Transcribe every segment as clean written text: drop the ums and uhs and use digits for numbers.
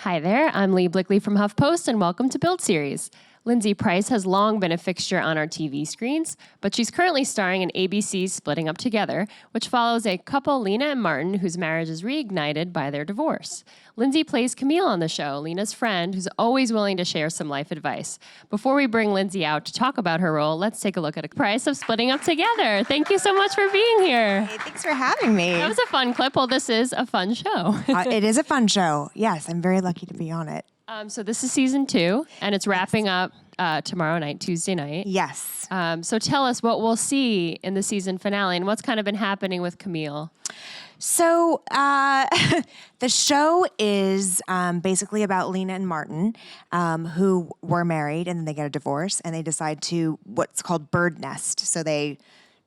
Hi there, I'm Lee Blickley from HuffPost, and welcome to Build Series. Lindsay Price has long been a fixture on our TV screens, but she's currently starring in ABC's Splitting Up Together, which follows a couple, Lena and Martin, whose marriage is reignited by their divorce. Lindsay plays Camille on the show, Lena's friend, who's always willing to share some life advice. Before we bring Lindsay out to talk about her role, let's take a look at a Price of Splitting Up Together. Thank you so much for being here. Hey, thanks for having me. That was a fun clip. Well, this is a fun show. It is a fun show. Yes, I'm very lucky to be on it. So this is season 2, and it's wrapping up tomorrow night, Tuesday night. Yes. So tell us what we'll see in the season finale and what's kind of been happening with Camille. So the show is basically about Lena and Martin, who were married and then they get a divorce and they decide to what's called bird nest. So they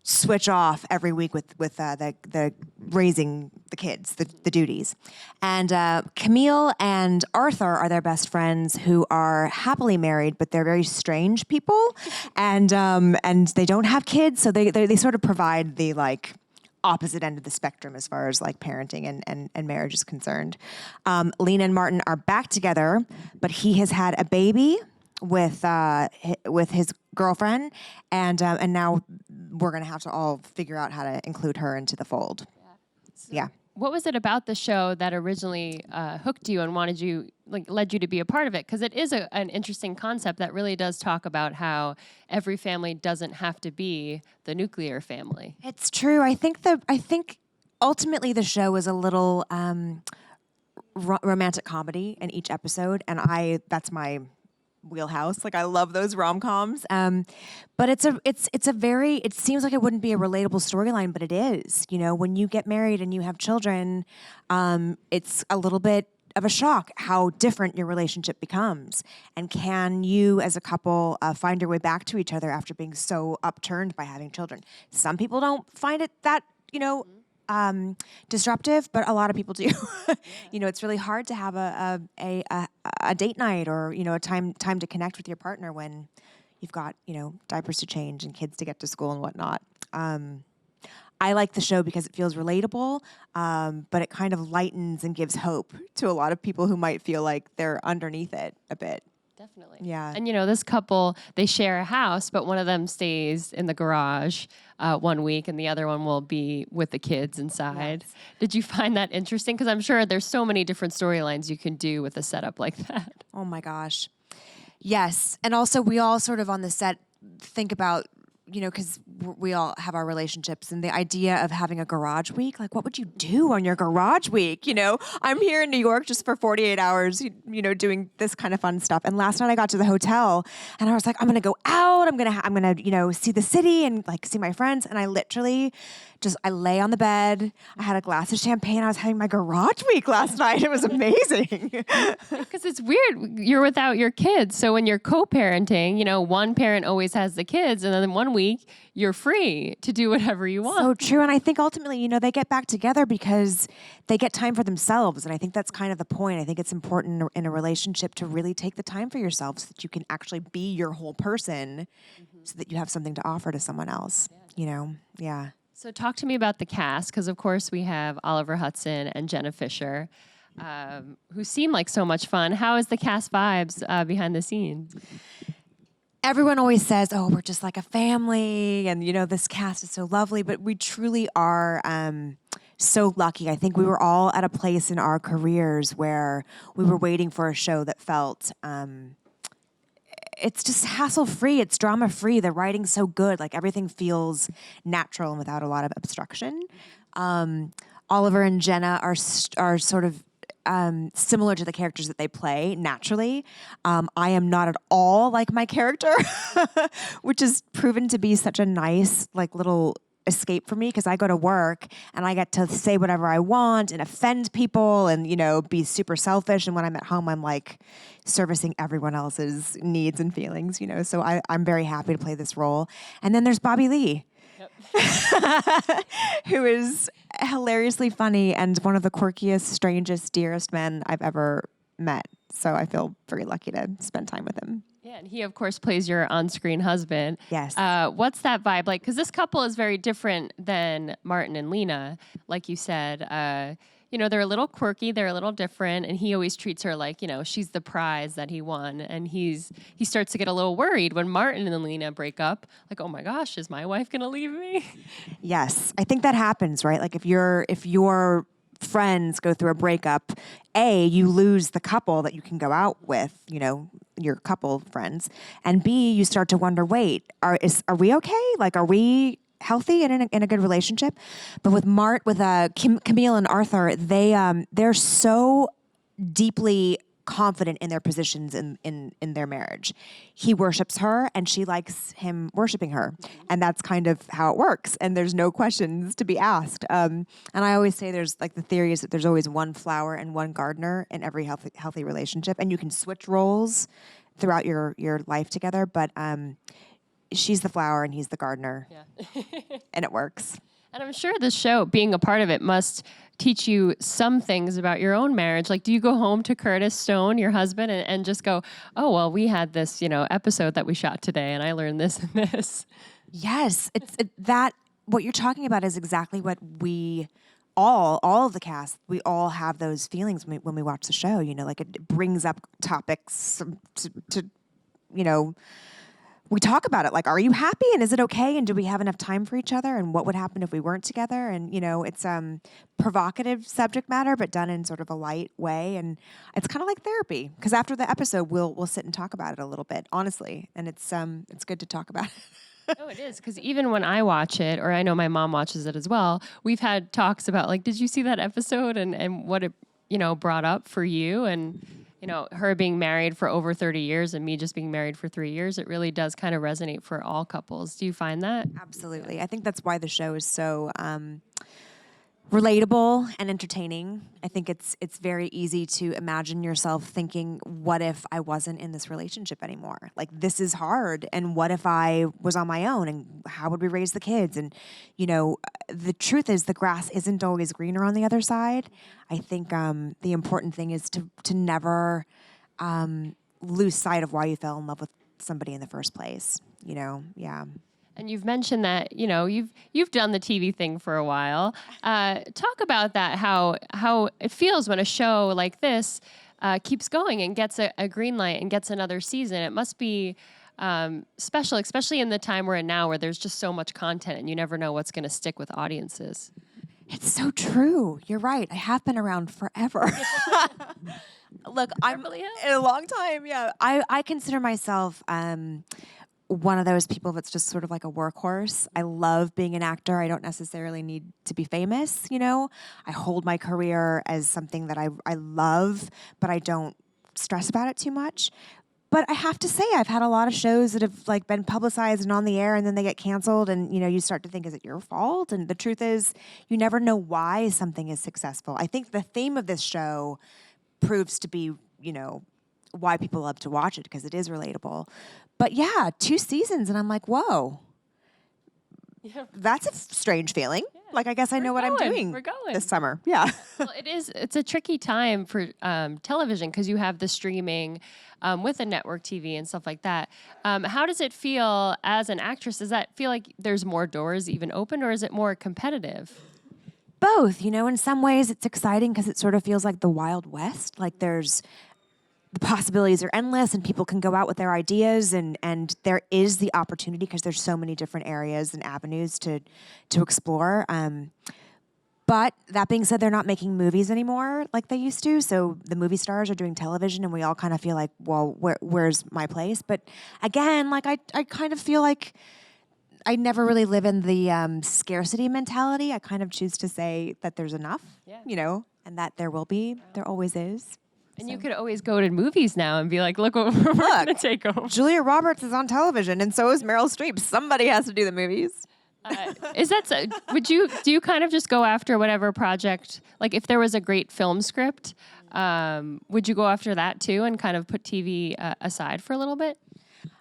switch off every week with the raising the kids, the duties. And Camille and Arthur are their best friends who are happily married, but they're very strange people. And they don't have kids, so they sort of provide the opposite end of the spectrum as far as parenting and marriage is concerned. Lena and Martin are back together, but he has had a baby with his girlfriend, and now we're gonna have to all figure out how to include her into the fold. Yeah. What was it about the show that originally hooked you and led you to be a part of it? Because it is an interesting concept that really does talk about how every family doesn't have to be the nuclear family. It's true. I think ultimately the show is a little romantic comedy in each episode, and that's my wheelhouse. I love those rom-coms. But it seems like it wouldn't be a relatable storyline, but it is. You know, when you get married and you have children, it's a little bit of a shock how different your relationship becomes. And can you as a couple find your way back to each other after being so upturned by having children? Some people don't find it that, disruptive, but a lot of people do. It's really hard to have a date night or, a time to connect with your partner when you've got, diapers to change and kids to get to school and whatnot. I like the show because it feels relatable, but it kind of lightens and gives hope to a lot of people who might feel like they're underneath it a bit. Definitely. Yeah. And, this couple, they share a house, but one of them stays in the garage 1 week and the other one will be with the kids inside. Yes. Did you find that interesting? Because I'm sure there's so many different storylines you can do with a setup like that. Oh, my gosh. Yes. And also we all sort of on the set think about, because we all have our relationships and the idea of having a garage week, what would you do on your garage week? I'm here in New York just for 48 hours, doing this kind of fun stuff. And last night I got to the hotel and I was like, I'm going to go out. I'm going to, see the city and see my friends. And I literally I lay on the bed. I had a glass of champagne. I was having my garage week last night. It was amazing. Because it's weird. You're without your kids. So when you're co-parenting, one parent always has the kids. And then 1 week, you're free to do whatever you want. So true. And I think ultimately, they get back together because they get time for themselves. And I think that's kind of the point. I think it's important in a relationship to really take the time for yourself so that you can actually be your whole person so that you have something to offer to someone else, Yeah. So talk to me about the cast, because of course we have Oliver Hudson and Jenna Fischer, who seem like so much fun. How is the cast vibes behind the scenes? Everyone always says, oh, we're just like a family, and this cast is so lovely, but we truly are so lucky. I think we were all at a place in our careers where we were waiting for a show that felt it's just hassle-free. It's drama-free. The writing's so good. Everything feels natural and without a lot of obstruction. Oliver and Jenna are sort of similar to the characters that they play naturally. I am not at all like my character, which has proven to be such a nice, little escape for me because I go to work and I get to say whatever I want and offend people and, be super selfish. And when I'm at home, I'm servicing everyone else's needs and feelings, So I'm very happy to play this role. And then there's Bobby Lee. Yep. Who is hilariously funny and one of the quirkiest, strangest, dearest men I've ever met. So I feel very lucky to spend time with him. Yeah, and he, of course, plays your on-screen husband. Yes. What's that vibe like? Because this couple is very different than Martin and Lena, like you said. they're a little quirky, they're a little different, and he always treats her like, she's the prize that he won. And he starts to get a little worried when Martin and Lena break up. Like, oh my gosh, is my wife gonna leave me? Yes, I think that happens, right? Like if your friends go through a breakup, you lose the couple that you can go out with, your couple friends, and B, you start to wonder, wait, are we okay? Like, are we healthy and in a good relationship? But with Camille and Arthur, they're so deeply confident in their positions in their marriage. He worships her and she likes him worshiping her. And that's kind of how it works. And there's no questions to be asked. And I always say there's like the theory is that there's always one flower and one gardener in every healthy relationship. And you can switch roles throughout your life together. But she's the flower and he's the gardener. Yeah. And it works. And I'm sure the show, being a part of it, must teach you some things about your own marriage. Like, do you go home to Curtis Stone, your husband, and just go, oh, well, we had this, episode that we shot today, and I learned this and this? Yes. That what you're talking about is exactly what we all of the cast, we all have those feelings when we watch the show. Like it brings up topics to we talk about it, like, are you happy and is it okay and do we have enough time for each other and what would happen if we weren't together? And it's provocative subject matter but done in sort of a light way, and it's kind of like therapy because after the episode we'll sit and talk about it a little bit, honestly, and it's good to talk about it. Oh, it is, because even when I watch it, or I know my mom watches it as well, we've had talks about, like, did you see that episode and what it brought up for you, and her being married for over 30 years and me just being married for 3 years. It really does kind of resonate for all couples. Do you find that? Absolutely. I think that's why the show is so relatable and entertaining. I think it's very easy to imagine yourself thinking, what if I wasn't in this relationship anymore? Like, this is hard. And what if I was on my own? And how would we raise the kids? And, the truth is the grass isn't always greener on the other side. I think the important thing is to never lose sight of why you fell in love with somebody in the first place, yeah. And you've mentioned that, you've done the TV thing for a while. Talk about that, how it feels when a show like this keeps going and gets a green light and gets another season. It must be special, especially in the time we're in now where there's just so much content and you never know what's going to stick with audiences. It's so true. You're right. I have been around forever. Look, I'm in a long time. Yeah. I consider myself one of those people that's just sort of like a workhorse. I love being an actor. I don't necessarily need to be famous, I hold my career as something that I love, but I don't stress about it too much. But I have to say, I've had a lot of shows that have like been publicized and on the air, and then they get canceled, and you start to think, is it your fault? And the truth is, you never know why something is successful. I think the theme of this show proves to be, why people love to watch it, because it is relatable. But yeah, 2 seasons, and I'm like, whoa, that's a strange feeling. Yeah. Like, I guess I know what I'm doing this summer. Yeah. Well, it's a tricky time for television because you have the streaming with the network TV and stuff like that. How does it feel as an actress? Does that feel like there's more doors even open, or is it more competitive? Both. In some ways it's exciting because it sort of feels like the Wild West. Like the possibilities are endless and people can go out with their ideas and there is the opportunity because there's so many different areas and avenues to explore. But that being said, they're not making movies anymore like they used to. So the movie stars are doing television and we all kind of feel like, well, where's my place? But again, like I kind of feel like I never really live in the scarcity mentality. I kind of choose to say that there's enough, and that there will be, there always is. And you could always go to movies now and be like, look what we're going to take home. Julia Roberts is on television, and so is Meryl Streep. Somebody has to do the movies. Is that so? Do you kind of just go after whatever project? Like, if there was a great film script, would you go after that too and kind of put TV aside for a little bit?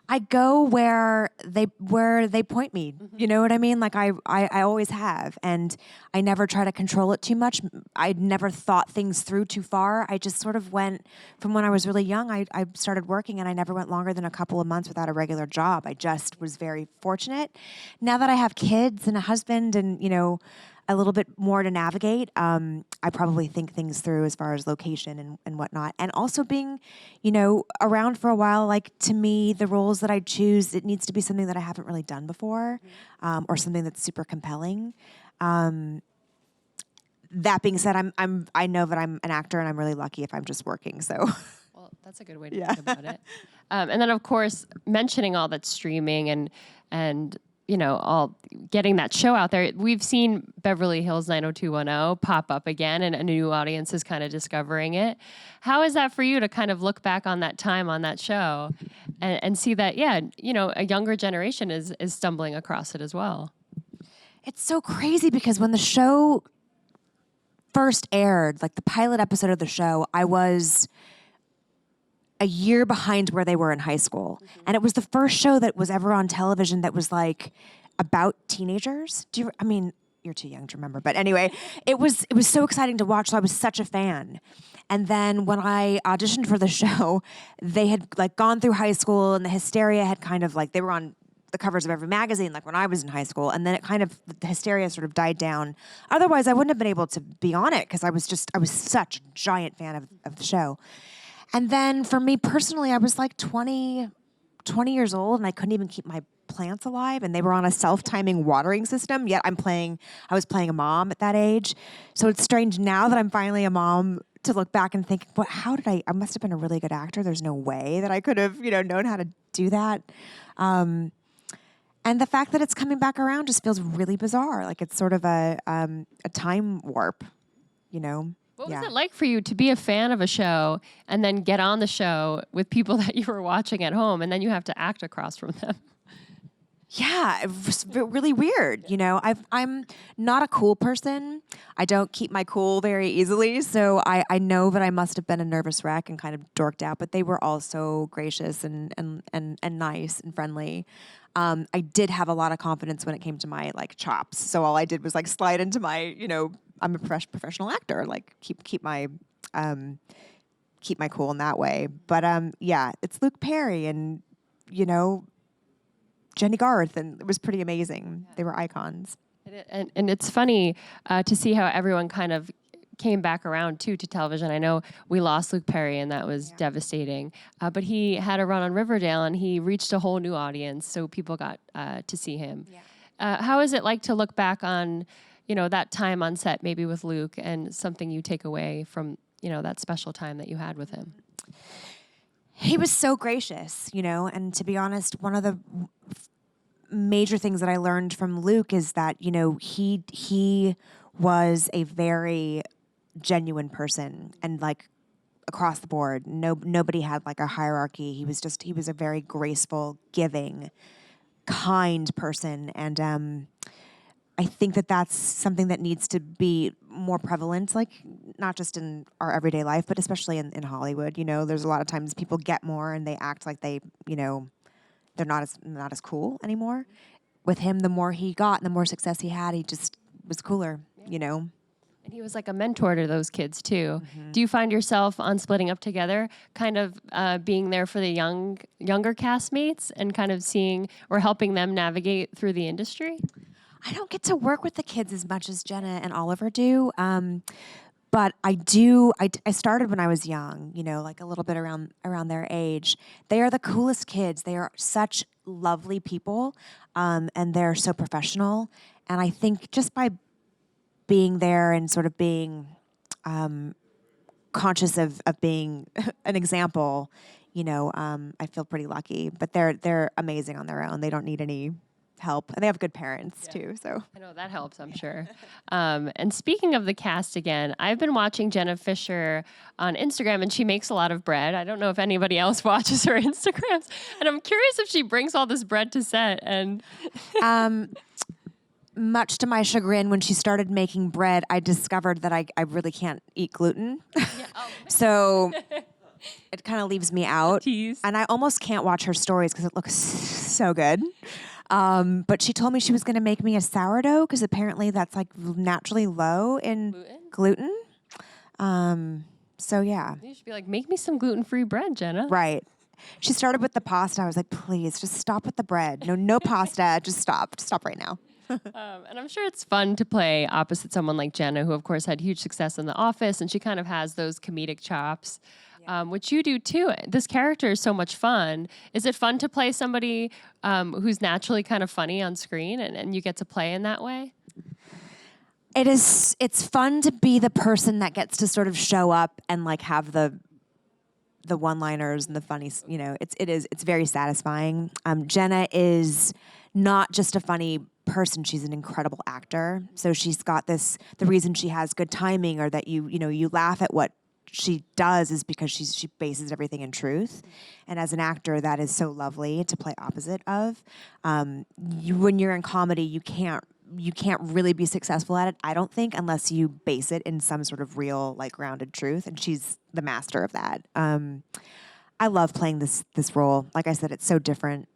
I go where they point me. Mm-hmm. You know what I mean? Like I always have, and I never try to control it too much. I never thought things through too far. I just sort of went from when I was really young. I started working, and I never went longer than a couple of months without a regular job. I just was very fortunate. Now that I have kids and a husband, and a little bit more to navigate. I probably think things through as far as location and whatnot. And also being, around for a while, like to me, the roles that I choose, it needs to be something that I haven't really done before, or something that's super compelling. That being said, I know that I'm an actor and I'm really lucky if I'm just working, so. Well, that's a good way to think about it. And then, of course, mentioning all that streaming and all getting that show out there. We've seen Beverly Hills 90210 pop up again, and a new audience is kind of discovering it. How is that for you to kind of look back on that time on that show and see that, a younger generation is stumbling across it as well? It's so crazy because when the show first aired, like the pilot episode of the show, I was a year behind where they were in high school. And it was the first show that was ever on television that was like about teenagers. You're too young to remember, but anyway, it was so exciting to watch. So I was such a fan. And then when I auditioned for the show, they had like gone through high school and the hysteria had kind of like, they were on the covers of every magazine, like when I was in high school. And then it kind of, the hysteria sort of died down. Otherwise I wouldn't have been able to be on it because I was such a giant fan of the show. And then for me personally, I was like 20 years old and I couldn't even keep my plants alive and they were on a self-timing watering system, yet I was playing a mom at that age. So it's strange now that I'm finally a mom to look back and think, how did I must have been a really good actor. There's no way that I could have, known how to do that. And the fact that it's coming back around just feels really bizarre. Like it's sort of a time warp, What was it like for you to be a fan of a show and then get on the show with people that you were watching at home and then you have to act across from them? Yeah, it was really weird. I'm not a cool person. I don't keep my cool very easily. So I know that I must have been a nervous wreck and kind of dorked out, but they were all so gracious and nice and friendly. I did have a lot of confidence when it came to my like chops. So all I did was like slide into my, I'm a professional actor. Like keep my cool in that way. But it's Luke Perry and Jenny Garth, and it was pretty amazing. They were icons. And it's funny to see how everyone kind of came back around too to television. I know we lost Luke Perry and that was devastating, but he had a run on Riverdale and he reached a whole new audience, so people got to see him. Yeah. How is it like to look back on that time on set, maybe with Luke, and something you take away from, that special time that you had with him? He was so gracious, and to be honest, one of the major things that I learned from Luke is that, he was a very genuine person and like across the board. Nobody had like a hierarchy. He was a very graceful, giving, kind person. And, I think that that's something that needs to be more prevalent, like not just in our everyday life, but especially in Hollywood. There's a lot of times people get more and they act like they, they're not as cool anymore. With him, the more he got and the more success he had, he just was cooler, And he was like a mentor to those kids too. Mm-hmm. Do you find yourself on Splitting Up Together kind of being there for the younger castmates and kind of seeing or helping them navigate through the industry? I don't get to work with the kids as much as Jenna and Oliver do. But I do. I started when I was young, like a little bit around their age. They are the coolest kids. They are such lovely people, and they're so professional. And I think just by being there and sort of being conscious of being an example, I feel pretty lucky. But they're amazing on their own. They don't need any help, and they have good parents too, so I know that helps, I'm sure. And speaking of the cast again, I've been watching Jenna Fischer on Instagram and she makes a lot of bread. I don't know if anybody else watches her Instagrams, and I'm curious if she brings all this bread to set. And much to my chagrin, when she started making bread, I discovered that I really can't eat gluten. So it kind of leaves me out. And I almost can't watch her stories because it looks so good. But she told me she was going to make me a sourdough because apparently that's like naturally low in gluten. So yeah. You should be like, make me some gluten-free bread, Jenna. Right. She started with the pasta. I was like, please just stop with the bread. No pasta. Just stop. Stop right now. And I'm sure it's fun to play opposite someone like Jenna, who of course had huge success in The Office, and she kind of has those comedic chops, which you do too. This character is so much fun. Is it fun to play somebody who's naturally kind of funny on screen, and you get to play in that way? It is. It's fun to be the person that gets to sort of show up and like have the one-liners and the funny. You know, it's very satisfying. Jenna is not just a funny person; she's an incredible actor. So she's got this. The reason she has good timing, or that you laugh at what she does, is because she bases everything in truth. And as an actor, that is so lovely to play opposite of. When you're in comedy, you can't really be successful at it, I don't think, unless you base it in some sort of real, like, grounded truth. And she's the master of that. I love playing this role. Like I said, it's so different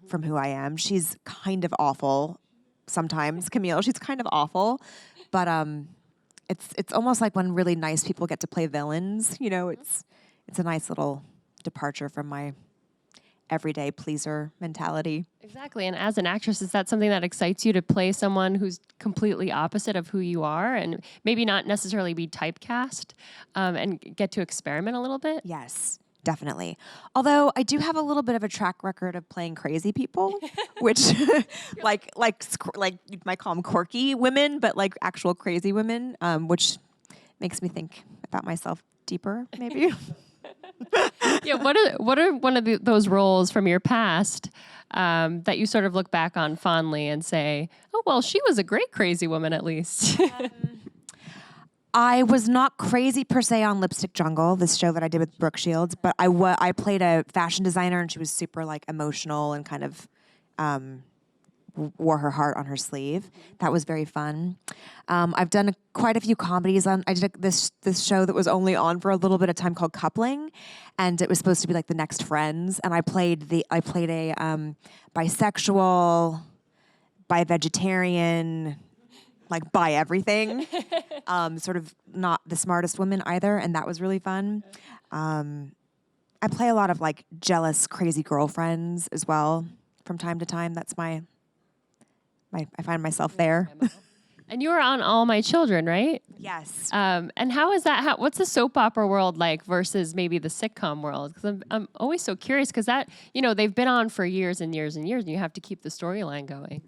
from who I am. She's kind of awful sometimes, Camille. She's kind of awful, but it's almost like when really nice people get to play villains. You know, it's a nice little departure from my everyday pleaser mentality. Exactly. And as an actress, is that something that excites you, to play someone who's completely opposite of who you are, and maybe not necessarily be typecast, and get to experiment a little bit? Yes, definitely. Although I do have a little bit of a track record of playing crazy people, which like you might call them quirky women, but like actual crazy women, which makes me think about myself deeper, maybe. Yeah, what are one of those roles from your past that you sort of look back on fondly and say, oh, well, she was a great crazy woman at least? I was not crazy per se on Lipstick Jungle, this show that I did with Brooke Shields, but I played a fashion designer, and she was super like emotional and kind of wore her heart on her sleeve. That was very fun. I've done quite a few comedies. I did this show that was only on for a little bit of time called Coupling, and it was supposed to be like the next Friends. And I played a bisexual, bi-vegetarian, like bi everything, sort of not the smartest woman either, and that was really fun. I play a lot of like jealous, crazy girlfriends as well from time to time. That's I find myself there. And you were on All My Children, right? Yes. And how is that? What's the soap opera world like versus maybe the sitcom world? Because I'm always so curious, because that, they've been on for years and years and years, and you have to keep the storyline going.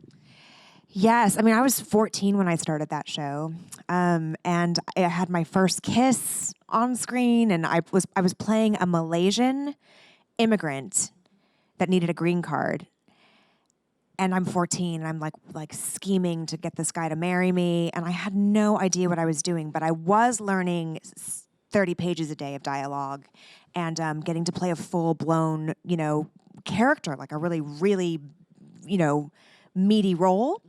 Yes. I mean, I was 14 when I started that show. And I had my first kiss on screen, and I was playing a Malaysian immigrant that needed a green card. And I'm 14, and I'm like scheming to get this guy to marry me, and I had no idea what I was doing, but I was learning 30 pages a day of dialogue, and getting to play a full-blown, character, like a really, really, meaty role.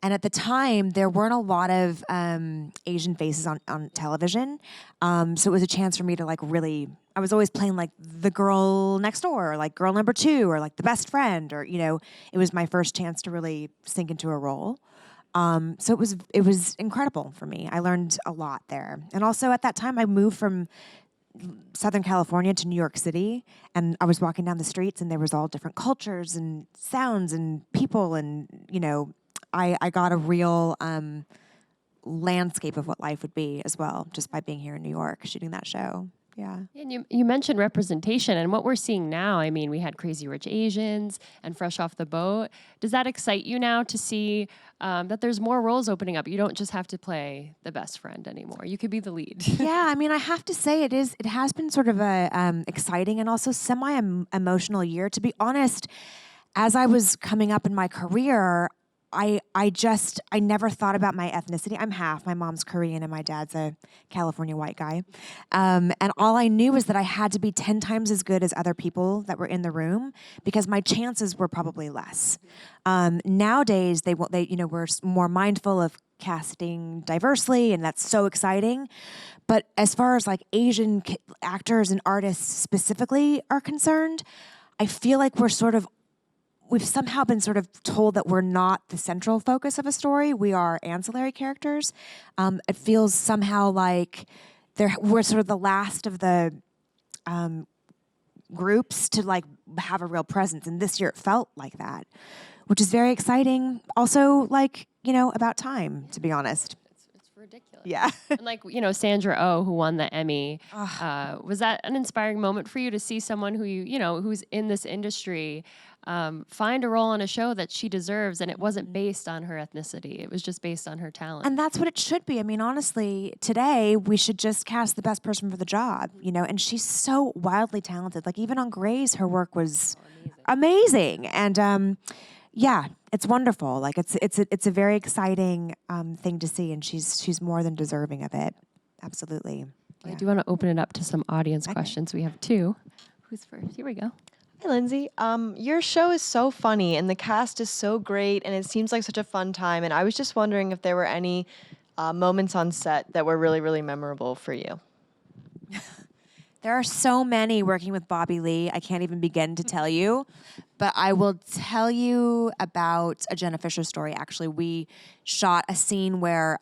And at the time, there weren't a lot of Asian faces on television, so it was a chance for me to I was always playing like the girl next door, or like girl number 2, or like the best friend, or it was my first chance to really sink into a role. So it was incredible for me. I learned a lot there, and also at that time I moved from Southern California to New York City, and I was walking down the streets, and there was all different cultures and sounds and people, and I got a real landscape of what life would be as well, just by being here in New York shooting that show. Yeah. And you mentioned representation, and what we're seeing now, I mean, we had Crazy Rich Asians and Fresh Off the Boat. Does that excite you now to see that there's more roles opening up? You don't just have to play the best friend anymore. You could be the lead. Yeah, I mean, I have to say it has been sort of a exciting and also semi-emotional year. To be honest, as I was coming up in my career, I never thought about my ethnicity. I'm half. My mom's Korean and my dad's a California white guy. And all I knew was that I had to be 10 times as good as other people that were in the room, because my chances were probably less. Nowadays, we're more mindful of casting diversely, and that's so exciting. But as far as like Asian actors and artists specifically are concerned, I feel like we've somehow been sort of told that we're not the central focus of a story. We are ancillary characters. It feels somehow like we're sort of the last of the groups to like have a real presence. And this year it felt like that, which is very exciting. Also, like, about time, to be honest. It's ridiculous. Yeah. And like, Sandra Oh, who won the Emmy, was that an inspiring moment for you to see someone who who's in this industry find a role on a show that she deserves, and it wasn't based on her ethnicity. It was just based on her talent. And that's what it should be. I mean, honestly, today we should just cast the best person for the job, and she's so wildly talented. Like even on Grey's, her work was amazing. And yeah, it's wonderful. Like it's a very exciting thing to see, and she's more than deserving of it. Absolutely. I do want to open it up to some audience questions. We have 2. Who's first? Here we go. Hi, Lindsay. Your show is so funny, and the cast is so great, and it seems like such a fun time. And I was just wondering if there were any moments on set that were really, really memorable for you. There are so many working with Bobby Lee. I can't even begin to tell you. But I will tell you about a Jenna Fischer story. Actually, we shot a scene where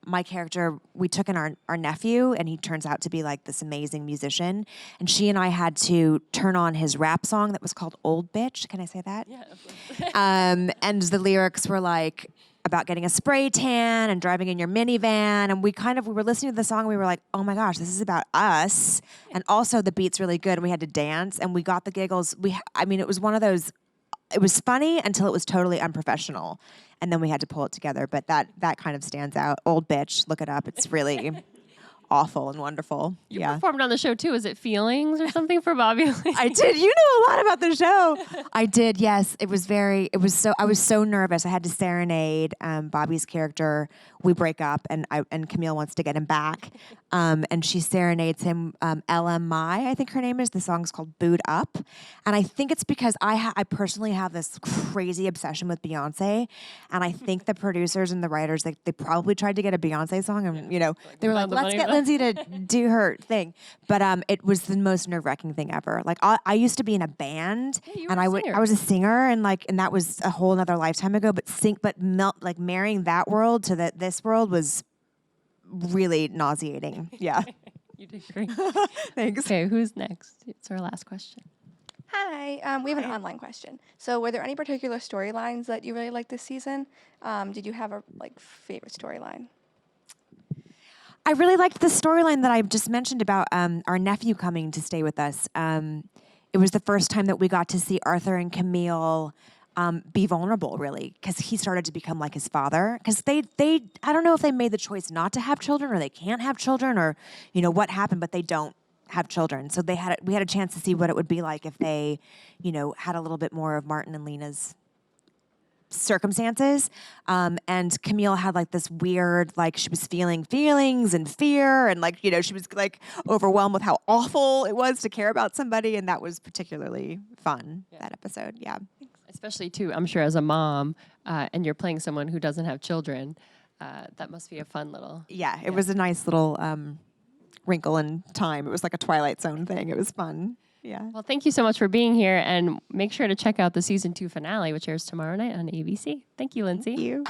my character, we took in our nephew, and he turns out to be like this amazing musician. And she and I had to turn on his rap song that was called Old Bitch. Can I say that? Yeah. And the lyrics were like about getting a spray tan and driving in your minivan. And we were listening to the song and we were like, oh my gosh, this is about us. And also the beat's really good. And we had to dance and we got the giggles. It was one of those, it was funny until it was totally unprofessional. And then we had to pull it together. But that kind of stands out. Old Bitch, look it up. It's really awful and wonderful. You performed on the show too. Is it Feelings or something for Bobby Lee? I did. You know a lot about the show. I did. Yes. I was so nervous. I had to serenade Bobby's character. We break up and Camille wants to get him back. And she serenades him. LMI, I think her name is. The song's called Booed Up. And I think it's because I personally have this crazy obsession with Beyonce. And I think the producers and the writers, they probably tried to get a Beyonce song. And, they were like, let's get Lindsay to do her thing. But it was the most nerve-wracking thing ever. Like I used to be in a band, and I was a singer, and that was a whole other lifetime ago. But marrying that world to this world was really nauseating. Yeah. You did great. Thanks. Okay, who's next? It's our last question. Hi, we have an online question. So were there any particular storylines that you really liked this season? Did you have a favorite storyline? I really liked the storyline that I just mentioned about our nephew coming to stay with us. It was the first time that we got to see Arthur and Camille be vulnerable, really, because he started to become like his father. Because I don't know if they made the choice not to have children, or they can't have children, or what happened, but they don't have children. So we had a chance to see what it would be like if they, had a little bit more of Martin and Lena's circumstances. And Camille had this weird, she was feeling feelings and fear, and she was overwhelmed with how awful it was to care about somebody, and that was particularly fun, that episode. Yeah. Especially too, I'm sure as a mom, and you're playing someone who doesn't have children, that must be a fun little. Yeah, it was a nice little wrinkle in time. It was like a Twilight Zone thing. It was fun. Yeah. Well, thank you so much for being here, and make sure to check out the season 2 finale, which airs tomorrow night on ABC. Thank you, Lindsay. Thank you.